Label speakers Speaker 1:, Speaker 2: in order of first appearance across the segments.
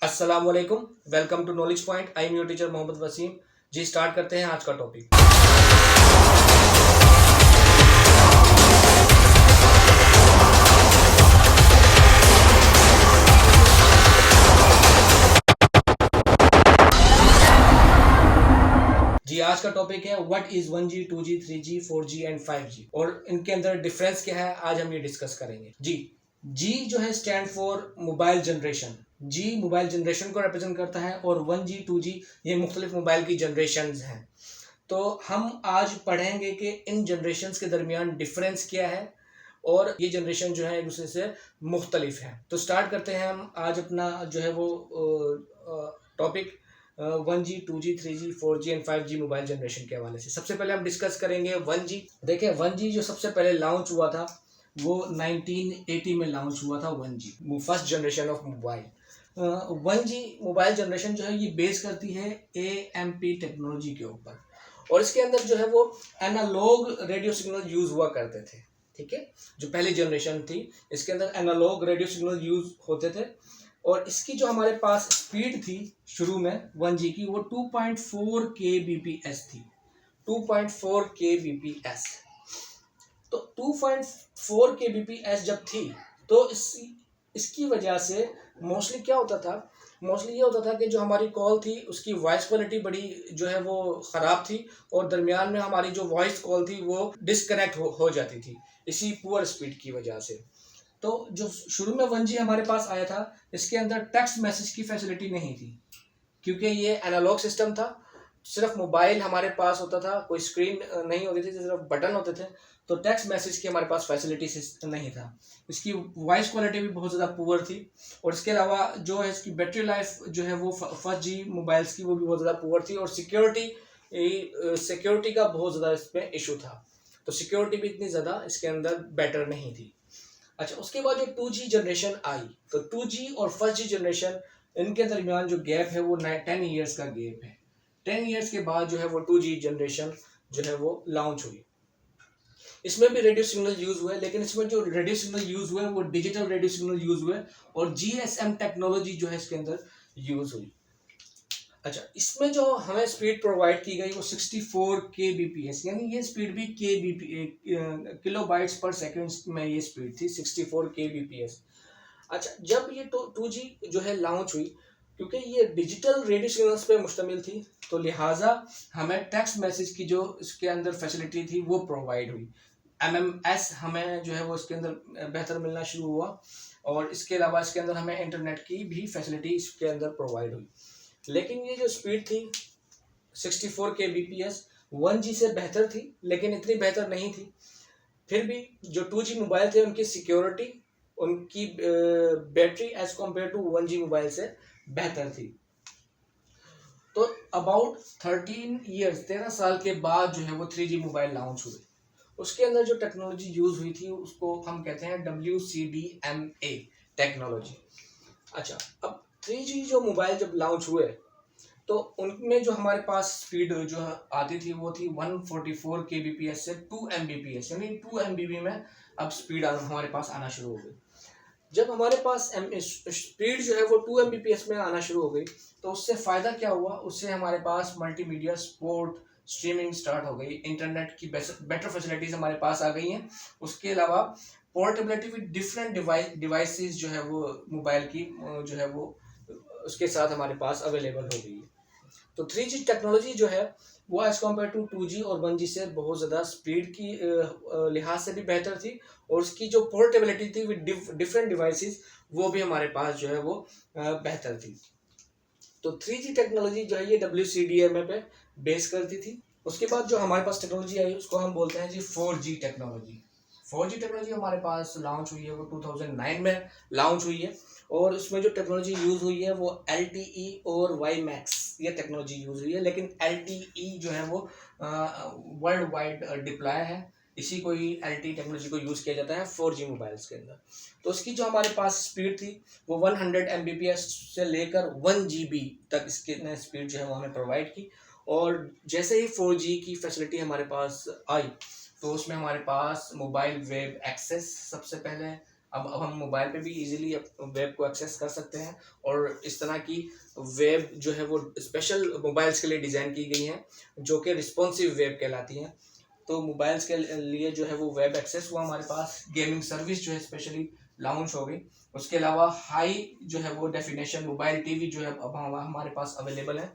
Speaker 1: अस्सलाम वालेकुम। Welcome to knowledge point. I am your teacher Mohammad Wasim. जी स्टार्ट करते हैं आज का टॉपिक। जी आज का टॉपिक है what is 1G 2G 3G 4G and 5G और इनके अंदर डिफरेंस क्या है, आज हम ये डिस्कस करेंगे। जी जो है stand for mobile generation. G mobile generation को रिप्रेजेंट करता है और 1G 2G ये मुख्तलिफ मोबाइल की जनरेशन हैं। तो हम आज पढ़ेंगे कि इन जनरेशन्स के दरमियान डिफरेंस क्या है और ये जनरेशन जो है एक दूसरे से मुख्तलिफ है। तो स्टार्ट करते हैं हम आज अपना जो है वो topic 1G 2G 3G 4G and 5G mobile generation के हवाले से। सबसे पहले हम डिस्कस करेंगे 1G। देखिए 1G जो सबसे पहले लॉन्च हुआ था वो 1980 में लॉन्च हुआ था। 1G first generation of mobile. 1G mobile generation जो है ये बेस करती है AMP टेक्नोलॉजी के ऊपर और इसके अंदर जो है वो एनालॉग रेडियो सिग्नल यूज हुआ करते थे। ठीक है, जो पहली जनरेशन थी इसके अंदर एनालॉग रेडियो सिग्नल यूज होते थे और इसकी जो हमारे पास स्पीड थी शुरू में 1G की वो 2.4 kbps थी। 2.4 kbps। तो 2.4 kbps जब थी तो इसकी वजह से मोस्टली क्या होता था, मोस्टली ये होता था कि जो हमारी कॉल थी उसकी वॉइस क्वालिटी बड़ी जो है वो ख़राब थी और दरमियान में हमारी जो वॉइस कॉल थी वो डिस्कनेक्ट हो जाती थी इसी पुअर स्पीड की वजह से। तो जो शुरू में 1G हमारे पास आया था इसके अंदर टेक्स्ट मैसेज की फैसिलिटी नहीं थी क्योंकि ये एनालॉग सिस्टम था। सिर्फ मोबाइल हमारे पास होता था, कोई स्क्रीन नहीं होती थी, सिर्फ बटन होते थे। तो टेक्स्ट मैसेज की हमारे पास फैसिलिटी नहीं था। इसकी वॉइस क्वालिटी भी बहुत ज़्यादा पुअर थी और इसके अलावा जो है इसकी बैटरी लाइफ जो है वो फर्स्ट जी मोबाइल्स की वो भी बहुत ज़्यादा पुअर थी और सिक्योरिटी का बहुत ज़्यादा इसमें इशू था। तो सिक्योरिटी भी इतनी ज़्यादा इसके अंदर बेटर नहीं थी। अच्छा, उसके बाद जो 2G जनरेशन आई तो 2G और फर्स्ट जी जनरेशन इनके दरमियान जो गैप है वो 10 ईयर्स का गैप है। 10 ईयर्स के बाद जो है वो 2G जनरेशन जो है वो लॉन्च हुई। इसमें भी रेडियो सिग्नल यूज हुए लेकिन इसमें जो रेडियो सिग्नल यूज हुए वो डिजिटल रेडियो सिग्नल यूज हुए और GSM टेक्नोलॉजी जो है इसके अंदर यूज हुई। अच्छा, इसमें जो हमें स्पीड प्रोवाइड की गई वो 64 kbps, यानी ये स्पीड भी किलो बाइट्स पर सेकंड में ये स्पीड थी 64 kbps। अच्छा, जब ये 2G जो है लॉन्च हुई क्योंकि ये डिजिटल रेडियो सिग्नल्स पे मुश्तमिल थी तो लिहाजा हमें टेक्स्ट मैसेज की जो इसके अंदर फैसिलिटी थी वो प्रोवाइड हुई। MMS हमें जो है वो इसके अंदर बेहतर मिलना शुरू हुआ और इसके अलावा इसके अंदर हमें इंटरनेट की भी फैसिलिटी इसके अंदर प्रोवाइड हुई। लेकिन ये जो स्पीड थी 64 kbps 1G से बेहतर थी लेकिन इतनी बेहतर नहीं थी। फिर भी जो 2G मोबाइल थे उनकी सिक्योरिटी, उनकी battery as compared to 1G mobile से बेहतर थी। तो अबाउट 13 साल के बाद जो है वो 3G मोबाइल लॉन्च हुए। उसके अंदर जो टेक्नोलॉजी यूज हुई थी उसको हम कहते हैं WCDMA टेक्नोलॉजी। अच्छा, अब 3G जो मोबाइल जब लॉन्च हुए तो उनमें जो हमारे पास स्पीड जो आती थी वो थी 144 kbps से 2 Mbps, यानी 2 MBP में अब स्पीड हमारे पास आना शुरू हो गई। जब हमारे पास स्पीड जो है वो 2 Mbps में आना शुरू हो गई तो उससे फ़ायदा क्या हुआ, उससे हमारे पास मल्टीमीडिया सपोर्ट स्ट्रीमिंग स्टार्ट हो गई, इंटरनेट की बेटर फैसिलिटीज़ हमारे पास आ गई हैं। उसके अलावा पोर्टेबिलिटी विद डिफरेंट डिवाइसेस जो है वो मोबाइल की जो है वो उसके साथ हमारे पास अवेलेबल हो गई है। तो 3G टेक्नोलॉजी जो है वो एज कम्पेयर टू 2G और 1G से बहुत ज़्यादा स्पीड की लिहाज से भी बेहतर थी और उसकी जो पोर्टेबिलिटी थी विद डिफरेंट डिवाइसेस वो भी हमारे पास जो है वो बेहतर थी। तो 3G टेक्नोलॉजी जो है ये WCDMA पे बेस करती थी। उसके बाद जो हमारे पास टेक्नोलॉजी आई उसको हम बोलते हैं जी 4G टेक्नोलॉजी। 4G टेक्नोलॉजी हमारे पास लॉन्च हुई है वो 2009 में लॉन्च हुई है और उसमें जो टेक्नोलॉजी यूज़ हुई है वो LTE और WiMAX ये टेक्नोलॉजी यूज़ हुई है। लेकिन LTE जो है वो वर्ल्ड वाइड डिप्लॉय है, इसी को ही LTE टेक्नोलॉजी को यूज़ किया जाता है 4G मोबाइल्स के अंदर। तो उसकी जो हमारे पास स्पीड थी वो 100 Mbps से लेकर 1 GB तक इसके स्पीड जो है वो हमें प्रोवाइड की। और जैसे ही 4G की फैसिलिटी हमारे पास आई तो उसमें हमारे पास मोबाइल वेब एक्सेस सबसे पहले अब हम मोबाइल पे भी इजीली वेब को एक्सेस कर सकते हैं, और इस तरह की वेब जो है वो स्पेशल मोबाइल्स के लिए डिज़ाइन की गई हैं, जो कि रिस्पॉन्सिव वेब कहलाती हैं। तो मोबाइल्स के लिए जो है वो वेब एक्सेस हुआ हमारे पास, गेमिंग सर्विस जो है स्पेशली लॉन्च हो गई। उसके अलावा हाई जो है वो डेफिनेशन मोबाइल टीवी जो है अब हमारे पास अवेलेबल है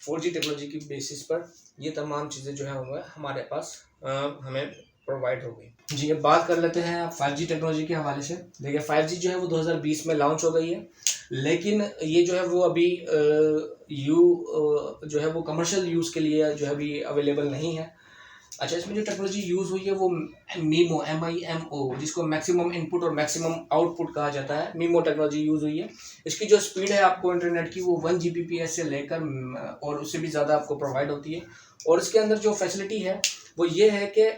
Speaker 1: 4G टेक्नोलॉजी की बेसिस पर। ये तमाम चीज़ें जो है वो हमारे पास हमें प्रोवाइड हो गई। जी, अब बात कर लेते हैं 5G टेक्नोलॉजी के हवाले से। देखिए 5G जो है वो 2020 में लॉन्च हो गई है, लेकिन ये जो है वो अभी जो है वो कमर्शियल यूज़ के लिए जो है अभी अवेलेबल नहीं है। अच्छा, इसमें जो टेक्नोलॉजी यूज़ हुई है वो मीमो MIMO, जिसको मैक्सिमम इनपुट और मैक्सिमम आउटपुट कहा जाता है, मीमो टेक्नोलॉजी यूज़ हुई है। इसकी जो स्पीड है आपको इंटरनेट की वो 1 Gbps से लेकर और उससे भी ज़्यादा आपको प्रोवाइड होती है। और इसके अंदर जो फैसिलिटी है वो ये है कि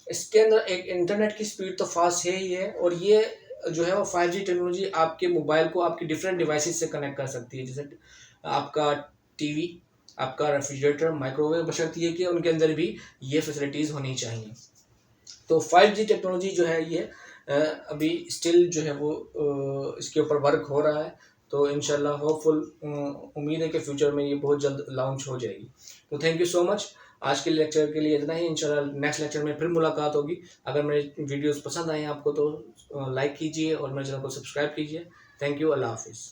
Speaker 1: इसके अंदर एक इंटरनेट की स्पीड तो फास्ट है ही है, और ये जो है वो 5G टेक्नोलॉजी आपके मोबाइल को आपकी डिफरेंट डिवाइसेस से कनेक्ट कर सकती है, जैसे आपका टीवी, आपका रेफ्रिजरेटर, माइक्रोवेव, बशर्ते ये कि उनके अंदर भी ये फैसिलिटीज़ होनी चाहिए। तो 5G टेक्नोलॉजी जो है ये अभी स्टिल जो है वो इसके ऊपर वर्क हो रहा है। तो इंशाल्लाह होपफुल उम्मीद है कि फ्यूचर में ये बहुत जल्द लॉन्च हो जाएगी। तो थैंक यू सो मच। आज के लेक्चर के लिए इतना ही। इंशाल्लाह नेक्स्ट लेक्चर में फिर मुलाकात होगी। अगर मेरे वीडियोस पसंद आए आपको तो लाइक कीजिए और मेरे चैनल को सब्सक्राइब कीजिए। Thank you. अल्लाह हाफिज़।